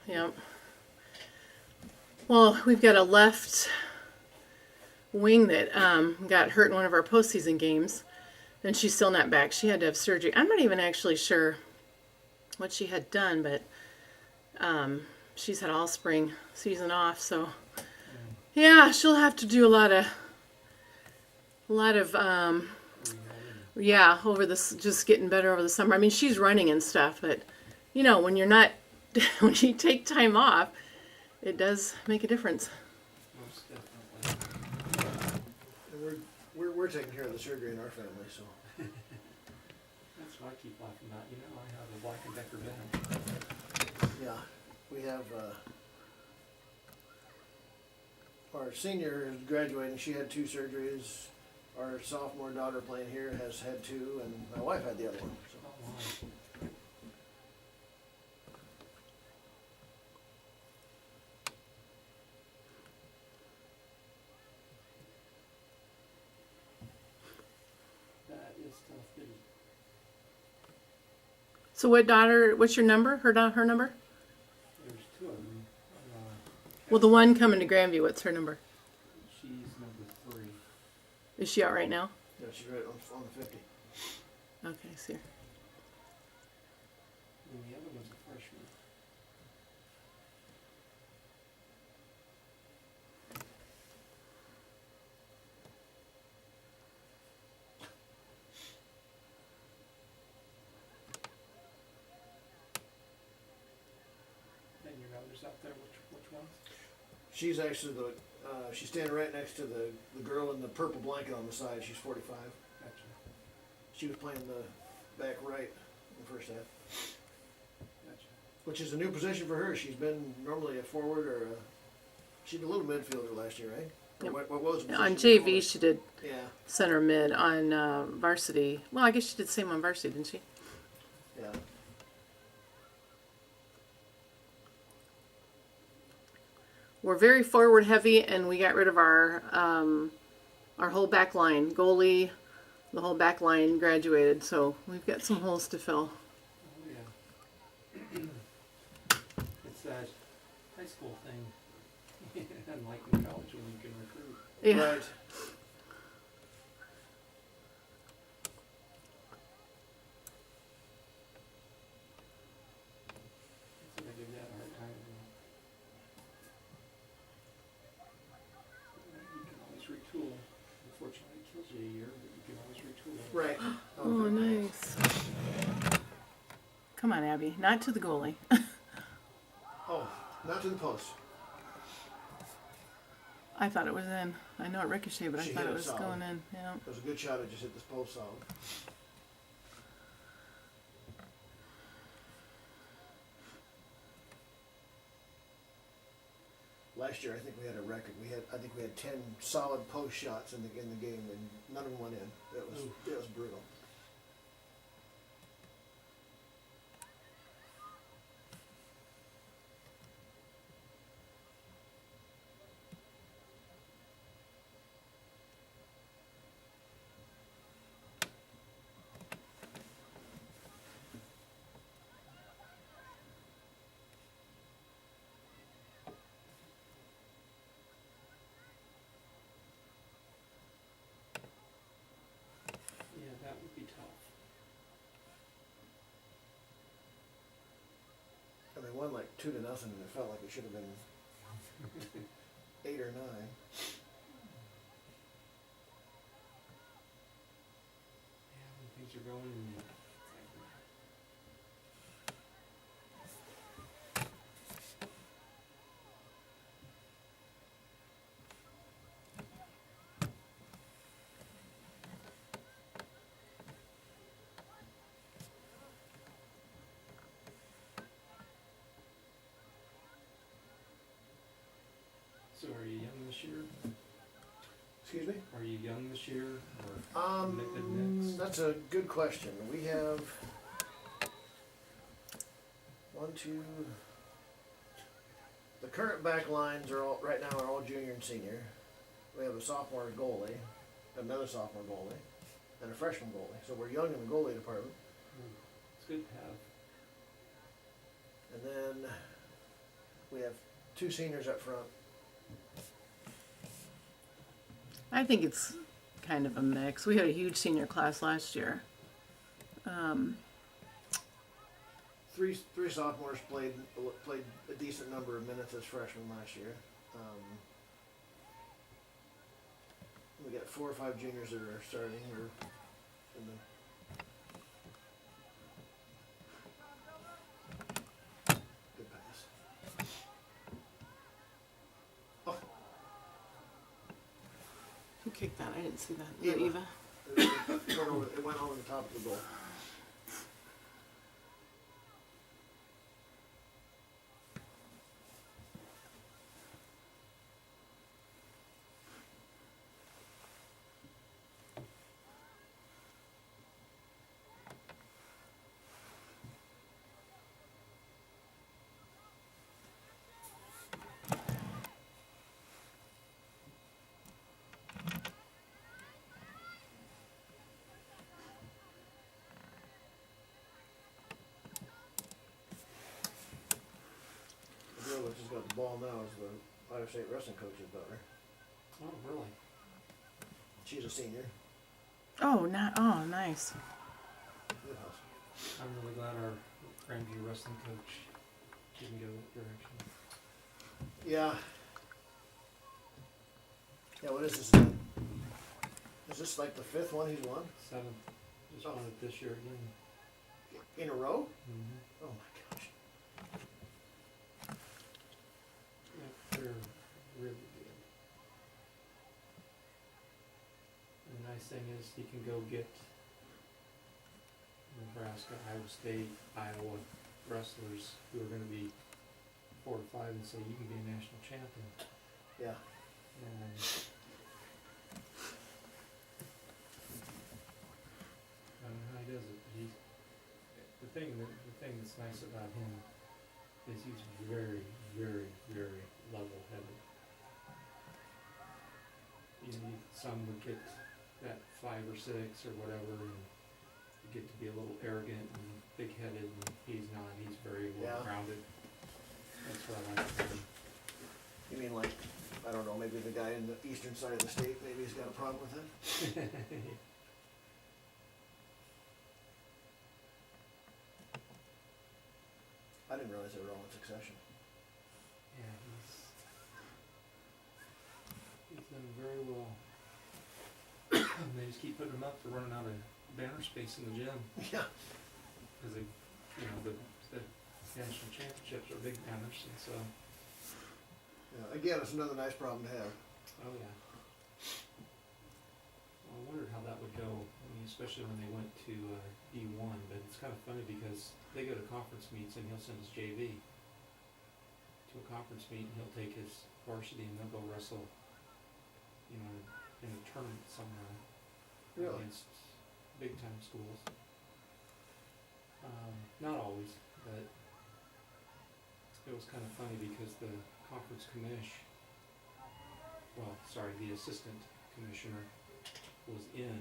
Yep. Well, we've got a left wing that got hurt in one of our postseason games, and she's still not back. She had to have surgery. I'm not even actually sure what she had done, but she's had all spring season off, so yeah, she'll have to do a lot of yeah, over this, just getting better over the summer. I mean, she's running and stuff, but you know, when you're not, when you take time off, it does make a difference. Most definitely. And we're taking care of the surgery in our family, so. That's what I keep laughing about. You know, I have a Black and Decker bed. Yeah, we have, our senior is graduating, she had 2 surgeries. Our sophomore daughter playing here has had 2, and my wife had the other one, so. Oh, wow. That is tough, bitty. So what's your number? Her number? There's 2 of them. Well, the one coming to Grandview, what's her number? She's number 3. Is she out right now? Yeah, she's right on the 50. Okay, see her. And the other one's a freshman. And your daughter's out there, which ones? She's actually she's standing right next to the girl in the purple blanket on the side. She's 45. Gotcha. She was playing the back right in the first half, Gotcha. which is a new position for her. She's been normally a forward or she's a little midfielder last year, right? Yep. What was the On position JV, before? she did Yeah, center mid. On Varsity, well, I guess she did the same on Varsity, didn't she? yeah. We're very forward heavy, and we got rid of our whole back line. Goalie, the whole back line graduated, so we've got some holes to fill. Oh, yeah. It's that high school thing. Unlike in college when you can recruit. Yeah. Right. So they give that a hard time. You can always retool. Unfortunately, it kills you a year, but you can always retool. Right. Oh, nice. Come on, Abby. Not to the goalie. Oh, not to the post. I thought it was in. I know it ricocheted, but I She thought hit it it was solid. going in. Yeah. It was a good shot. It just hit this post solid. Last year, I think we had a record. I think we had 10 solid post shots in the game, and none of them went in. It was brutal. Yeah, that would be tough. And they won like 2-0, and it felt like it should have been 8 or 9. Yeah, when things are going and so are you young this year? Excuse me? Are you young this year or mix? That's a good question. We have 1, 2. The current back lines are all right now are all junior and senior. We have a sophomore goalie, another sophomore goalie, and a freshman goalie. So we're young in the goalie department. It's good to have. And then 2 seniors up front. I think it's kind of a mix. We had a huge senior class last year. Three sophomores played a decent number of minutes as freshmen last year. We got 4 or 5 juniors that are starting or in the. Good pass. Oh, Who kicked that? I didn't see that. Eva. Eva. It went over the top of the goal. The girl that just got the ball now is the Iowa State wrestling coach's daughter. Oh, really? She's a senior. Oh, nice. Good hustle. I'm really glad our Grandview wrestling coach didn't go that direction. Yeah. Yeah, what is this? Is this like the 5th one he's won? 7th. Just won it this year again. In a row? Mm-hmm. Oh my gosh. Yeah, they're really good. And the nice thing is he can go get Nebraska, Iowa State, Iowa wrestlers who are going to be 4 or 5 and say you can be a national champion. Yeah. And I don't know how he does it. The thing that's nice about him is he's very, very, very level-headed. Some would get that 5 or 6 or whatever, and you get to be a little arrogant and big-headed, and he's not. He's very well-grounded. That's what I like about him. You mean like, I don't know, maybe the guy in the eastern side of the state, maybe he's got a problem with it? I didn't realize they were all in succession. Yeah, he's done very well. And they just keep putting him up for running out of banner space in the gym. Yeah. Because they, the national championships are big banners, and so. Yeah. Again, it's another nice problem to have. Oh yeah. Well, I wondered how that would go. I mean, especially when they went to D1, but it's kind of funny because they go to conference meets and he'll send his JV to a conference meet, and he'll take his varsity and they'll go wrestle, in a tournament somewhere against big time schools. Not always, but it was kind of funny because the conference the assistant commissioner was in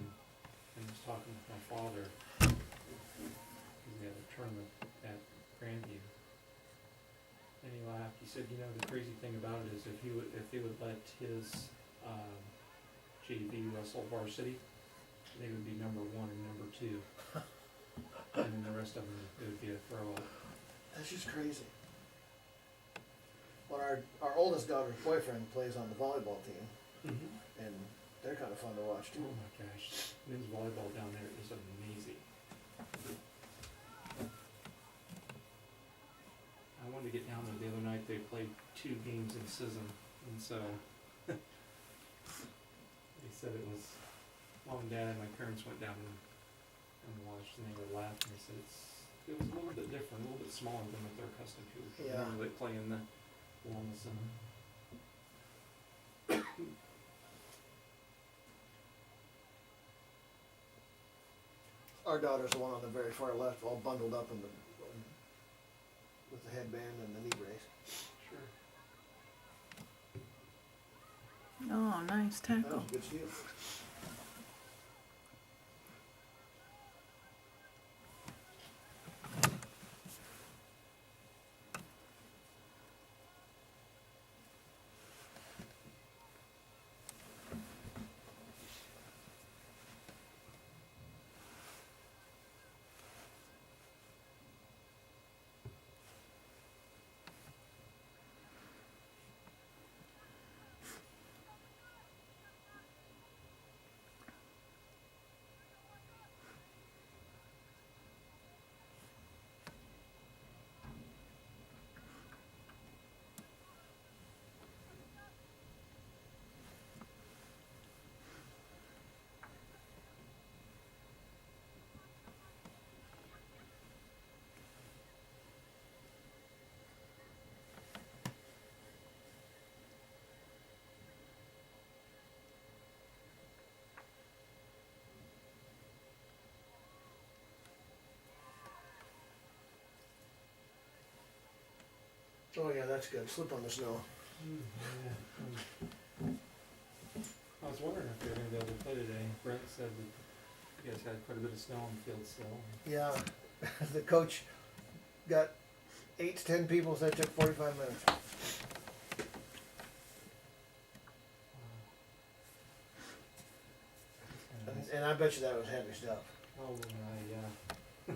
and was talking with my father because they had a tournament at Grandview. And he laughed. He said, the crazy thing about it is if they would let his JV wrestle varsity, they would be number 1 and number 2. And then the rest of them, it would be a throw-up. That's just crazy. Well, our oldest daughter's boyfriend plays on the volleyball team, and they're kind of fun to watch too. Oh my gosh, men's volleyball down there is amazing. I wanted to get down there the other night. They played 2 games in Sism, and so they said it was mom and dad and my parents went down and watched, and they were laughing. They said it was a little bit different, a little bit smaller than what they're accustomed to. Yeah. Normally they play in the Wellness Center. Our daughter's the one on the very far left, all bundled up with the headband and the knee brace. Sure. Oh, nice That tackle. was a good steal. Oh yeah, that's good. Slip on the snow. Yeah. I was wondering if they were gonna be able to play today. Brent said that you guys had quite a bit of snow on the field still. Yeah, the coach got 8 to 10 people, so it took 45 minutes. And I bet you that was heavy stuff. Oh, yeah.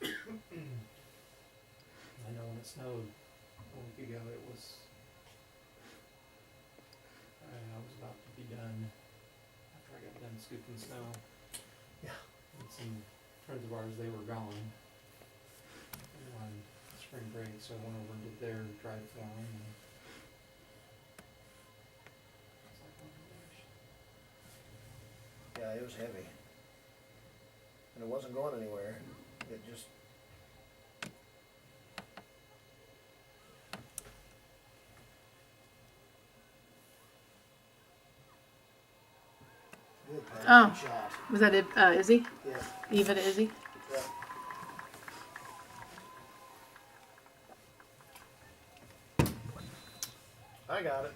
I know when it snowed a week ago, it was. I was about to be done after I got done scooping snow. Yeah. And some friends of ours, they were gone on spring break, so I went over and did their drive for them. And I was like, oh my gosh. Yeah, it was heavy. And it wasn't going anywhere. It just. Good pass, Oh. good shot. Was that Izzy? Yeah, Eva to Izzy? yeah. I got it.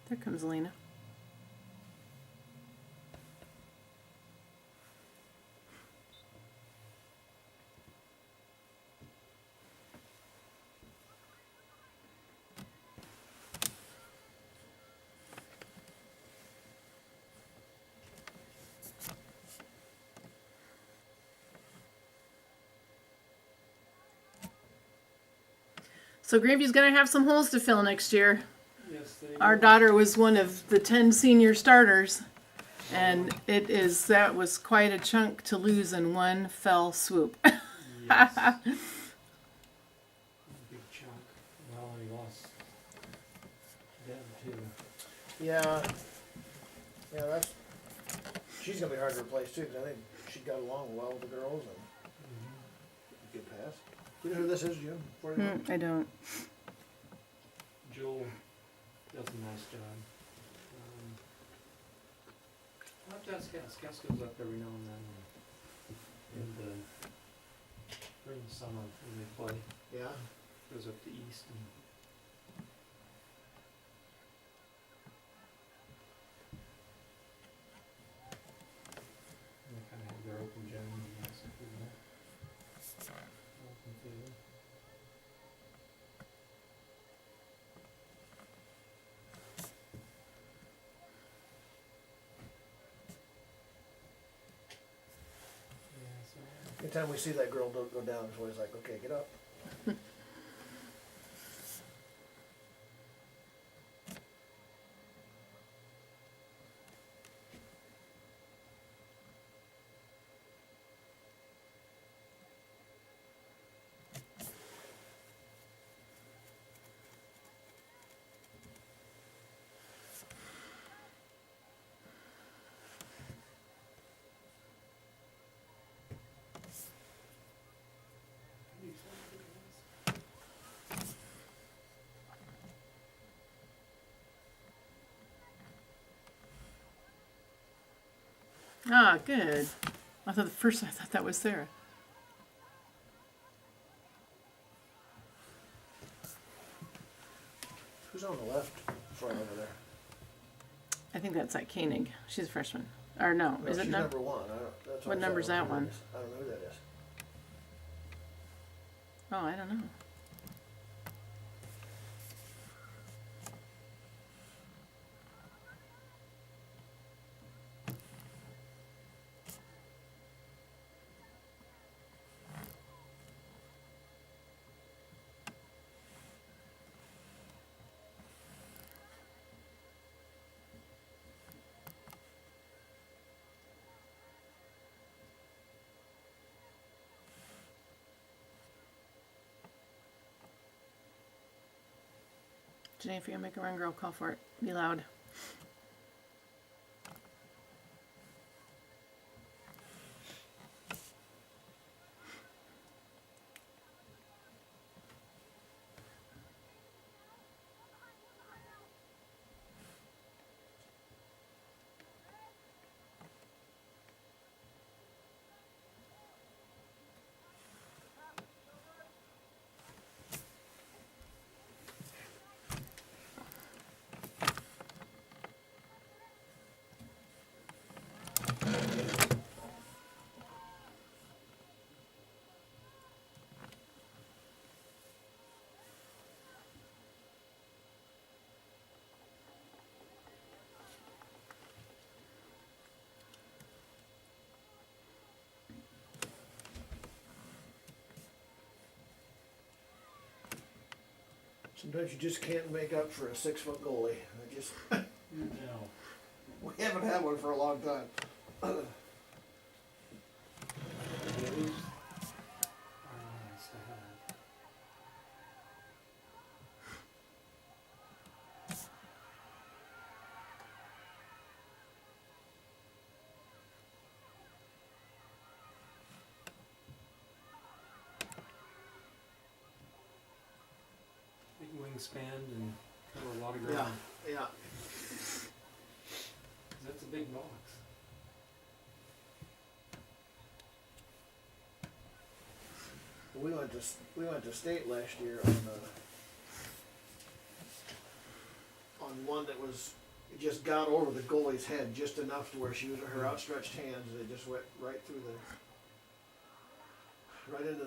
There comes Lena. So Grandview's gonna have some holes to fill next year. Yes, they Our will. daughter was one of the 10 senior starters, and that was quite a chunk to lose in one fell swoop. Yes. A big chunk. Well, he lost Deb too. Yeah. Yeah, that's She's gonna be hard to replace too, 'cause I think she got along well with the girls and Mm-hmm. good pass. You know who this is, Jim? Before you go? I don't. Joel does a nice job. I've done Scouts goes up every now and then, and during the summer when they play, Yeah. goes up to East and they kind of have their open gym and that's pretty cool. Open field. Yeah, so Anytime we see that girl go down, it's always like, okay, get up. Ah, good. I thought I thought that was Sarah. Who's on the left front over there? I think that's like Koenig. She's a freshman. Or no, No, is it she's no? number one. I don't, that's What I'm saying. number's I don't that know who one? is. I don't know who that is. Oh, I don't know. Jenny, if you're gonna make a run, girl, call for it. Be loud. Sometimes you just can't make up for a 6-foot goalie. I just no. we haven't had one for a long time. Those are nice to have. Big wingspan and cover a lot of ground. Yeah. 'Cause that's a big box. We went to state last year on one that was it just got over the goalie's head just enough to where she was her outstretched hands and it just went right into the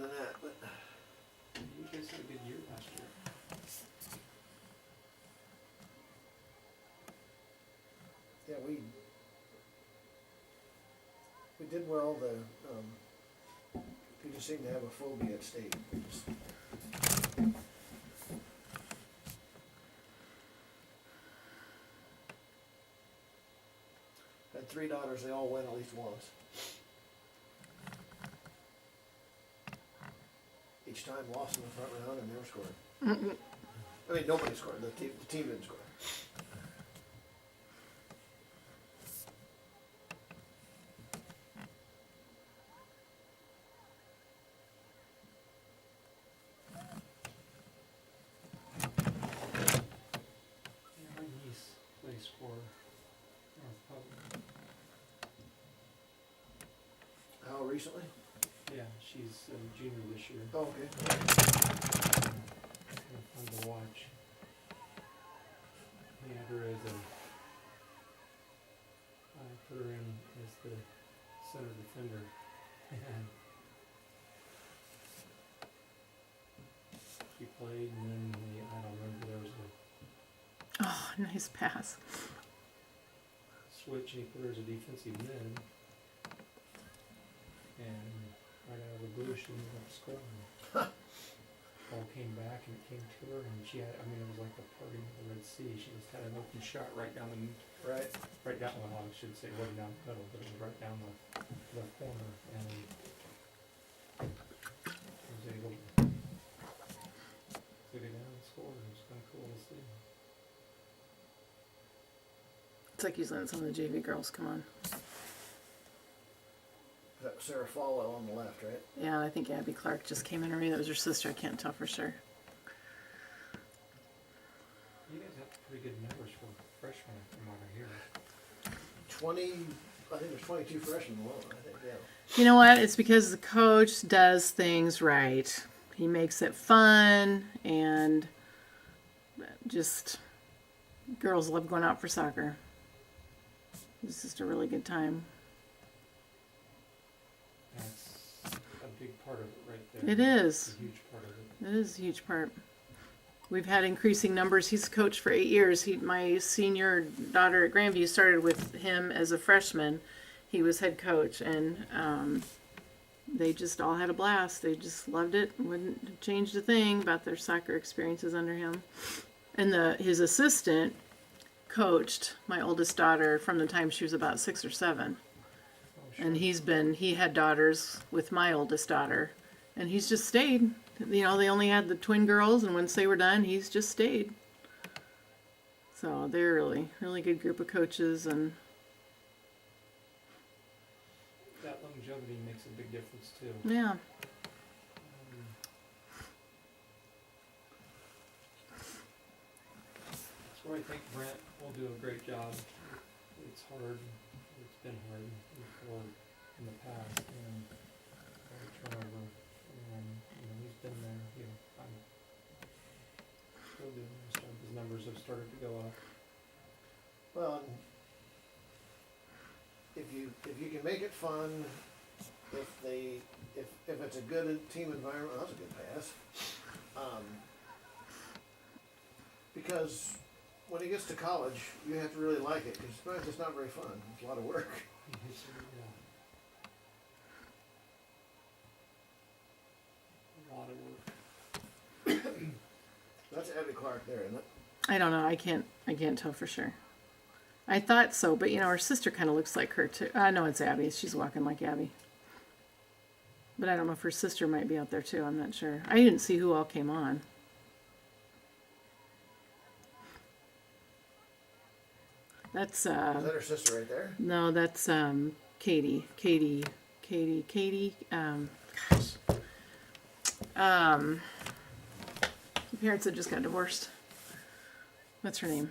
net. But You guys had a good year last year. yeah, we did well. We just seem to have a phobia at state. Had 3 daughters. They all went at least once. Each time lost in the front round and never scored. I mean, nobody scored. The team didn't score. recently? Yeah, she's a junior this year. Oh, okay. Kind of fun to watch. We had her as I put her in as the center defender, and she played, and then I don't remember, there was a Oh, nice pass. switch, and he put her as a defensive mid, and right out of the blue, she ended up scoring. Ball came back, and it came to her, and she had, it was like the parting of the Red Sea. She just had an open shot right down well, I should say, it wasn't down the middle, but it was right down the corner, and I was able to get down and score. It was kind of cool to see. It's like he's letting some of the JV girls come on. Is that Sarah Falwell on the left, right? Yeah, I think Abby Clark just came in, or maybe that was her sister. I can't tell for sure. You guys have pretty good numbers for freshmen from what I hear. 20, I think there's 22 freshmen alone, I think, yeah. You know what? It's because the coach does things right. He makes it fun, and just girls love going out for soccer. It's just a really good time. That's a big part of it right there. It is. It's a huge part of it. It is a huge part. We've had increasing numbers. He's coached for 8 years. My senior daughter at Grandview started with him as a freshman. He was head coach, and they just all had a blast. They just loved it. Wouldn't have changed a thing about their soccer experiences under him. And his assistant coached my oldest daughter from the time she was about 6 or 7. Oh, sure. And he had daughters with my oldest daughter, and he's just stayed. They only had the twin girls, and once they were done, he's just stayed. So they're a really, really good group of coaches, and That longevity makes a big difference too. yeah. So I think Brent will do a great job. It's hard. It's been hard before in the past, and turnover. And he's been there. I'm still doing a nice job. His numbers have started to go up. Well, if you can make it fun, if it's a good team environment, well, that's a good pass. Because when he gets to college, you have to really like it, because it's not very fun. It's a lot of work. A lot of work. That's Abby Clark there, isn't it? I don't know. I can't tell for sure. I thought so, but her sister kind of looks like her too. No, it's Abby. She's walking like Abby. But I don't know if her sister might be out there too. I'm not sure. I didn't see who all came on. That's Is that her sister right there? no, that's Katie. Gosh. The parents had just got divorced. What's her name?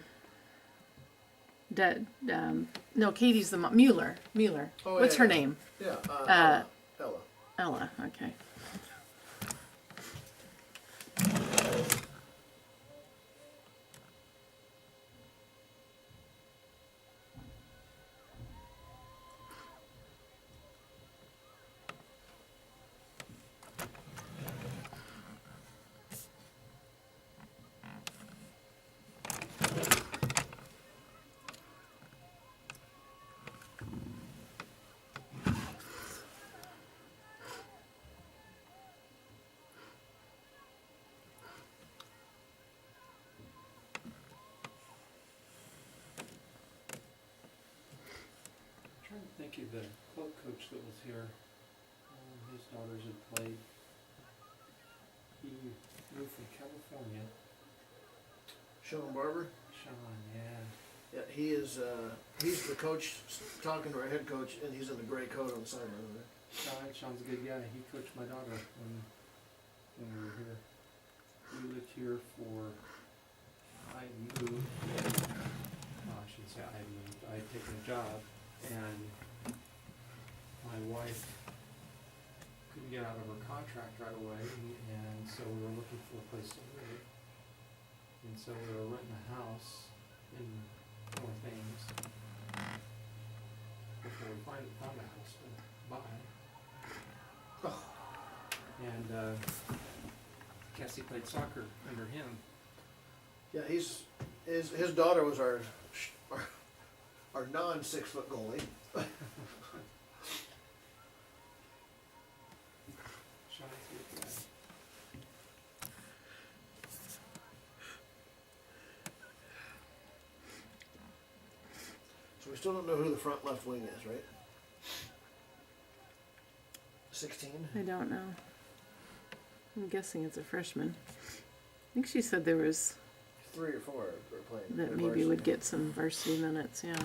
No, Katie's the mom. Mueller. Oh, What's yeah, her yeah. name? Yeah, Ella. Ella. Okay. I'm trying to think of the club coach that was here. His daughters had played. He moved from California. Sean Barber. Sean, yeah. Yeah, he is. He's the coach talking to our head coach, and he's in the gray coat on the sideline there. Sean's a good guy. He coached my daughter when we were here. We lived here for, I moved, well, I shouldn't say I moved, I had taken a job, and my wife get out of her contract right away, and so we were looking for a place to live. And so we were renting a house in North Ames before we found a house to buy. Oh. And Cassie played soccer under him. Yeah, his daughter was our non 6 foot goalie. Shot through that. So we still don't know who the front left wing is, right? 16? I don't know. I'm guessing it's a freshman. I think she said there was 3 or 4 are playing. that They're maybe varsity. would get some varsity minutes. Yeah.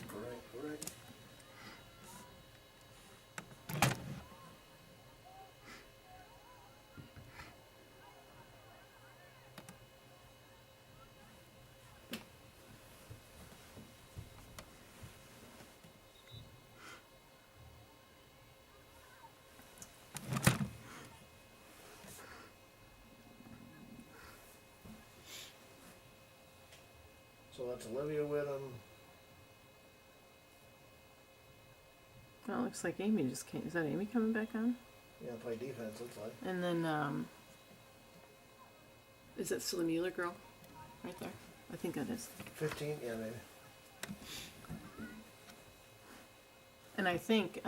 Correct. So that's Olivia Whittam. Well, it looks like Amy just came. Is that Amy coming back on? Yeah, play defense, looks like. And then, is that still the Mueller girl? Right there. I think that is. 15, yeah, maybe. And I think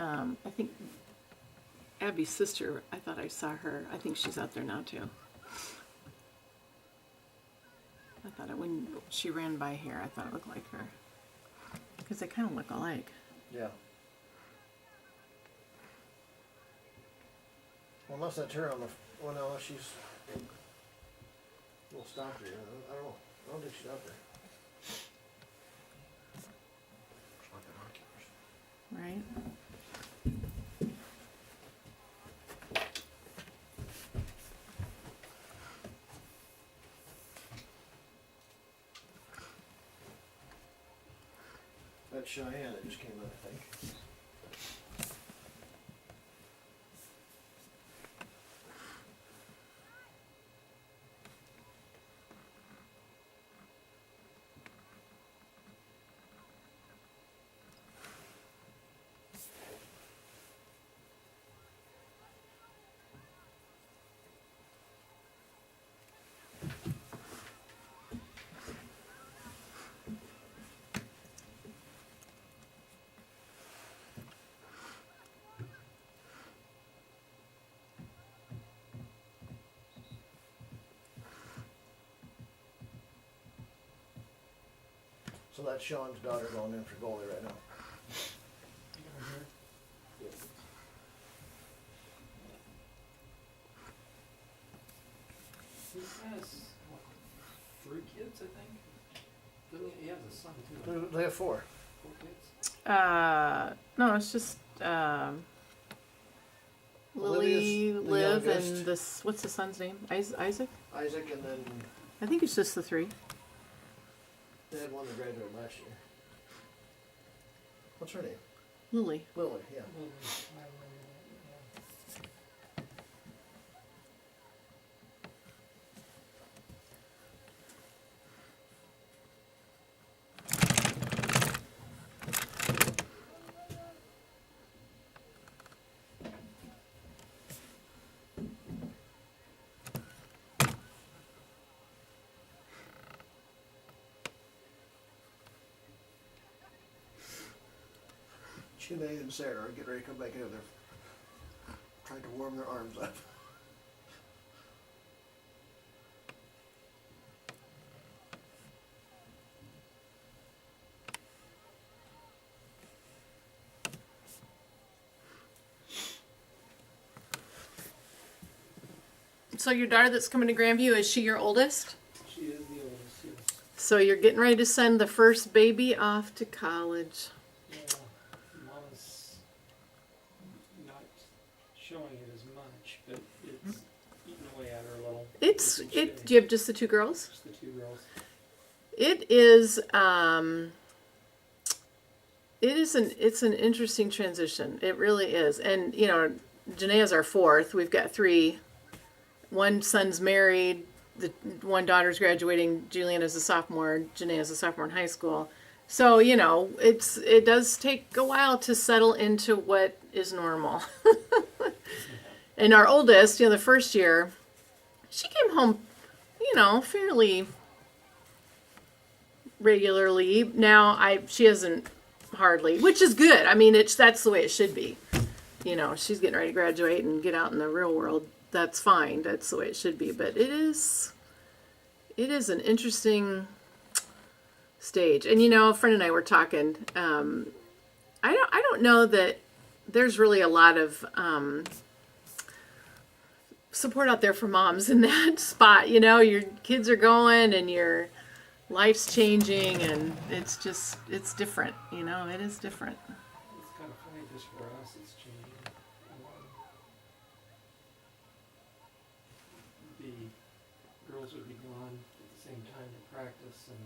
Abby's sister, I thought I saw her. I think she's out there now too. I thought when she ran by here, I thought it looked like her. Because they kind of look alike. Yeah. Well, unless that's her on the. Well, no, unless she's. We'll stop her. I don't know. I don't think she's out there. She's not got oculars. Right? That's Cheyenne that just came out, I think. So that's Sean's daughter going in for goalie right now. Yep. He has what, 3 kids, I think. Doesn't he have a son too? They have 4. 4 kids. No, it's just Lily, Olivia's the Liv, youngest. and this. What's the son's name? Isaac. Isaac, and then I think it's just the 3. they had one that graduated last year. What's her name? Lily. Lily, yeah. Shanae and Sarah are getting ready to come back in. They're trying to warm their arms up. So your daughter that's coming to Grandview, is she your oldest? She is the oldest, yes. So you're getting ready to send the first baby off to college. Yeah, Mama's not showing it as much, but it's eating away at her a little. Do you have just the two girls? Just the two girls. It's an interesting transition. It really is. And, you know, Janae's our fourth. We've got three. One son's married. The one daughter's graduating. Juliana's a sophomore. Janae's a sophomore in high school. So, you know, it does take a while to settle into what is normal. And our oldest, you know, the first year, she came home, you know, fairly regularly. Now she hasn't hardly, which is good. I mean, that's the way it should be. You know, she's getting ready to graduate and get out in the real world. That's fine. That's the way it should be. But it is an interesting stage. And you know, a friend and I were talking. I don't know that there's really a lot of support out there for moms in that spot. You know, your kids are going and your life's changing, and it's different. You know, it is different. It's kind of funny, just for us, it's changing. The girls would be gone at the same time to practice, and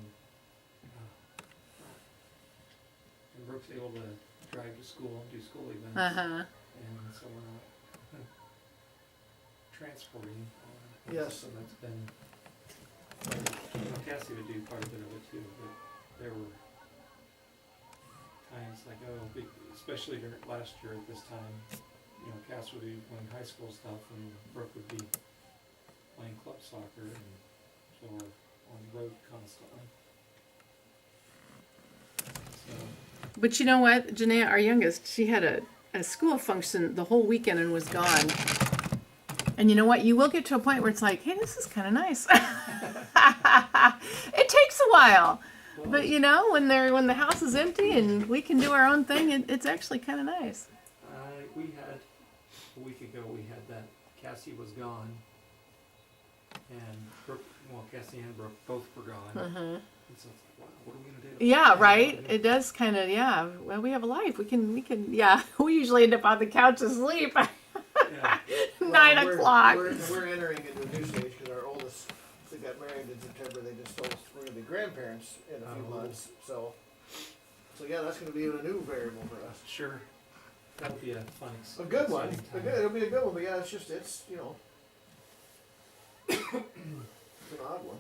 Brooke's able to drive to school and do school events, and so we're not transporting. Yes. So that's been. Cassie would do quite a bit of it too, but there were times like, especially during last year at this time, you know, Cass would be playing high school stuff and Brooke would be playing club soccer, and so we're on the road constantly. So. But you know what, Janae, our youngest, she had a school function the whole weekend and was gone. And you know what? You will get to a point where it's like, hey, this is kind of nice. It takes a while. Well, But you know, when the house is empty and we can do our own thing, it's actually kind of nice. We had, a week ago, we had that Cassie was gone. And Brooke, Cassie and Brooke both were gone. And so it's like, wow, what are we going to do? Yeah, right? It does kind of, yeah. Well, we have a life. We can, yeah. We usually end up on the couch asleep. Yeah. 9 o'clock. We're entering into a new stage because our oldest, they got married in September. They just told us we're going to be grandparents in a few months. So yeah, that's going to be a new variable for us. Sure. That'll be a fun experience. A good one. It'll be a good one, but yeah, it's you know, it's an odd one.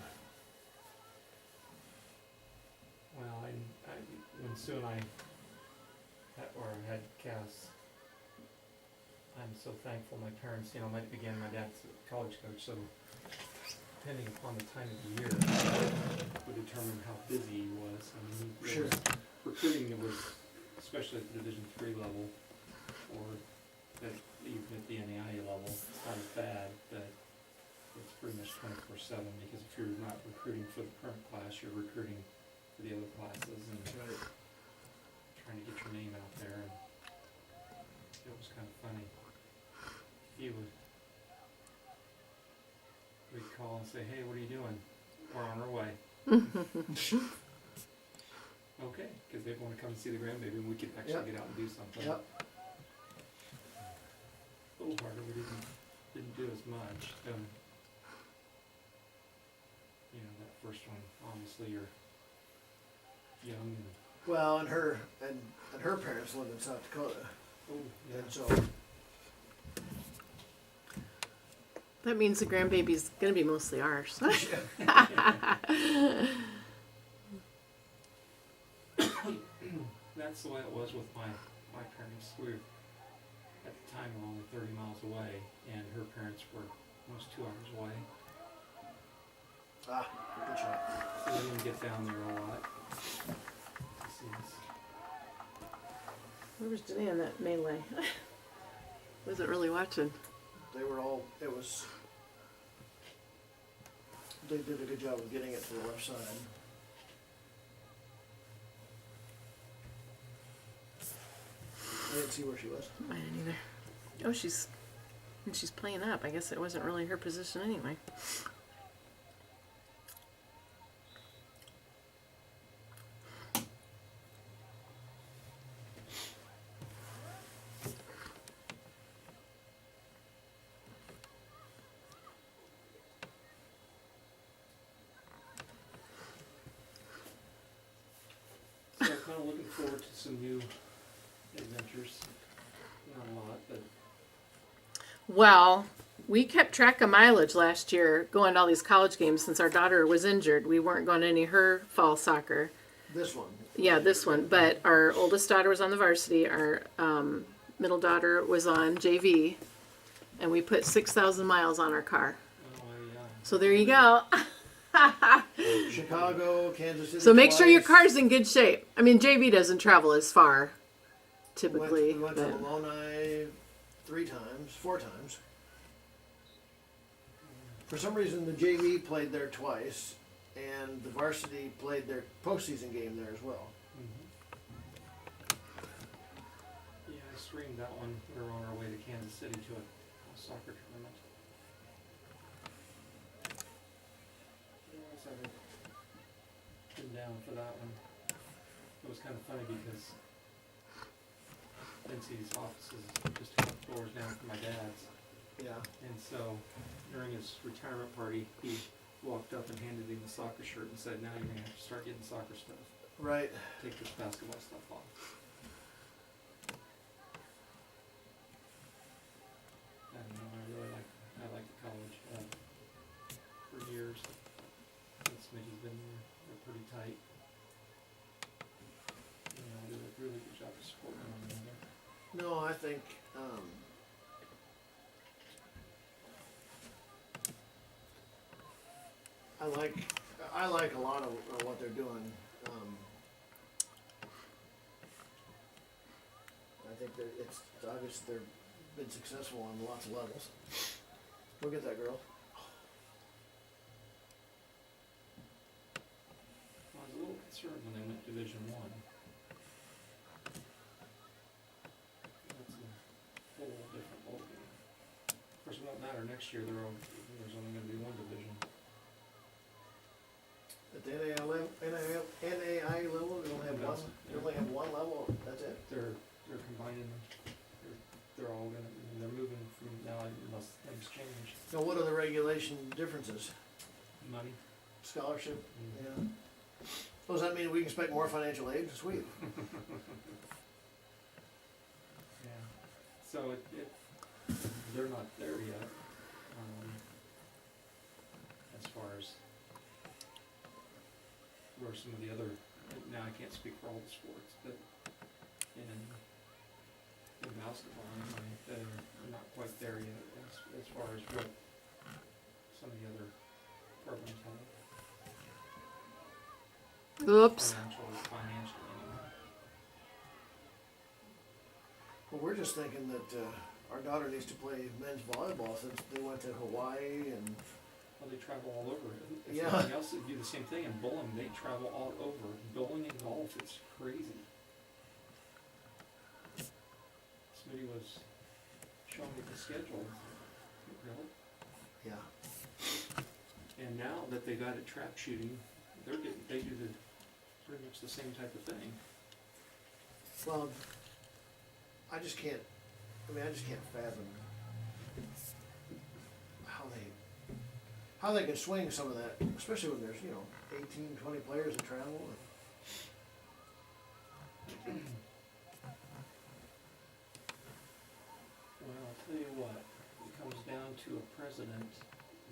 Well, when Sue and I had Cass, I'm so thankful my parents, you know, my dad's a college coach, so depending upon the time of the year would determine how busy he was. I mean, there was recruiting that was, especially at the Division III level, or even at the NAIA level, it's not as bad, but it's pretty much 24/7, because if you're not recruiting for the current class, you're recruiting for the other classes and trying to get your name out there, and it was kind of funny. We'd call and say, hey, what are you doing? We're on our way. Okay, because they want to come and see the grandbaby, and we could actually get out and do something. Yep. A little harder, we didn't do as much. You know, that first one, obviously you're young and Well, and her parents live in South Dakota, and so That means the grandbaby's going to be mostly ours. that's the way it was with my parents. We were, at the time, were only 30 miles away, and her parents were almost 2 hours away. good shot. So we didn't get down there a lot. Where was Janae in that melee? Wasn't really watching. They were all. They did a good job of getting it to the left side. I didn't see where she was. I didn't either. Oh, she's playing up. I guess it wasn't really her position anyway. forward to some new adventures. Not a lot, but Well, we kept track of mileage last year going to all these college games since our daughter was injured. We weren't going to any of her fall soccer. This one. Yeah, this one. But our oldest daughter was on the varsity. Our middle daughter was on JV. And we put 6,000 miles on our car. oh, So there you go. Chicago, Kansas City. So make sure your twice. car's in good shape. I mean, JV doesn't travel as far, typically. We went to but- Maloney 4 times. For some reason, the JV played there twice, and the varsity played their postseason game there as well. yeah, I streamed that one. We were on our way to Kansas City to a soccer tournament. Yes, I've been down for that one. It was kind of funny because Lindsay's office is just a couple floors down from my dad's. Yeah. And so during his retirement party, he walked up and handed him the soccer shirt and said, now you're going to have to start getting soccer stuff. Right. Take this basketball stuff off. I don't know, I like the college. For years, since Smitty's been there, they're pretty tight. You know, they do a really good job of supporting one another. No, I think I like a lot of what they're doing. I think that it's obvious they've been successful on lots of levels. Look at that girl. I was a little concerned when they went Division One. That's a whole different ballgame. Of course, it won't matter next year. There's only going to be one division. At the NAI level, they only have one. They only have one level. That's it. They're combining them. They're all going to. They're moving from now unless things change. Now, what are the regulation differences? Money. Scholarship. Mm. Yeah. So does that mean we can expect more financial aid? Sweet. Yeah. So they're not there yet. As far as where some of the other, now I can't speak for all the sports, but in basketball, anyway, they're not quite there yet as far as what some of the other programs have. Oops. Financially anyway. Well, we're just thinking that our daughter needs to play men's volleyball since they went to Hawaii and. Well, they travel all over. If Yeah. nothing else, they do the same thing in bowling. They travel all over. Bowling and golf, it's crazy. Smitty was showing me the schedule. Really? Yeah. And now that they got it trap shooting, they do pretty much the same type of thing. Well, I just can't fathom how they can swing some of that, especially when there's, 18, 20 players that travel. Well, I'll tell you what, it comes down to a president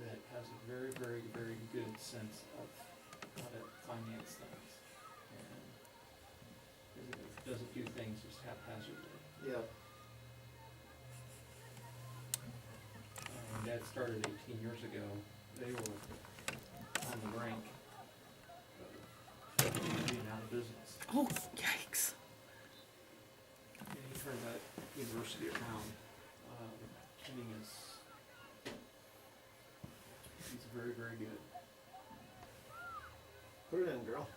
that has a very, very, very good sense of how to finance things. And doesn't do things just haphazardly. Yeah. When Dad started 18 years ago, they were on the brink of being out of business. Oh, yikes. And he turned that university around. He's very, very good. Put it in, girl.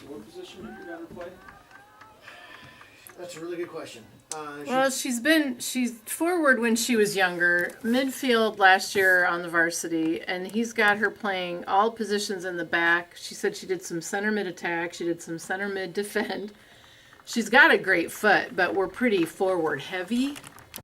What position did your daughter play? That's a really good question. Well, she's forward when she was younger, midfield last year on the varsity, and he's got her playing all positions in the back. She said she did some center mid attack, she did some center mid defend. She's got a great foot, but we're pretty forward heavy.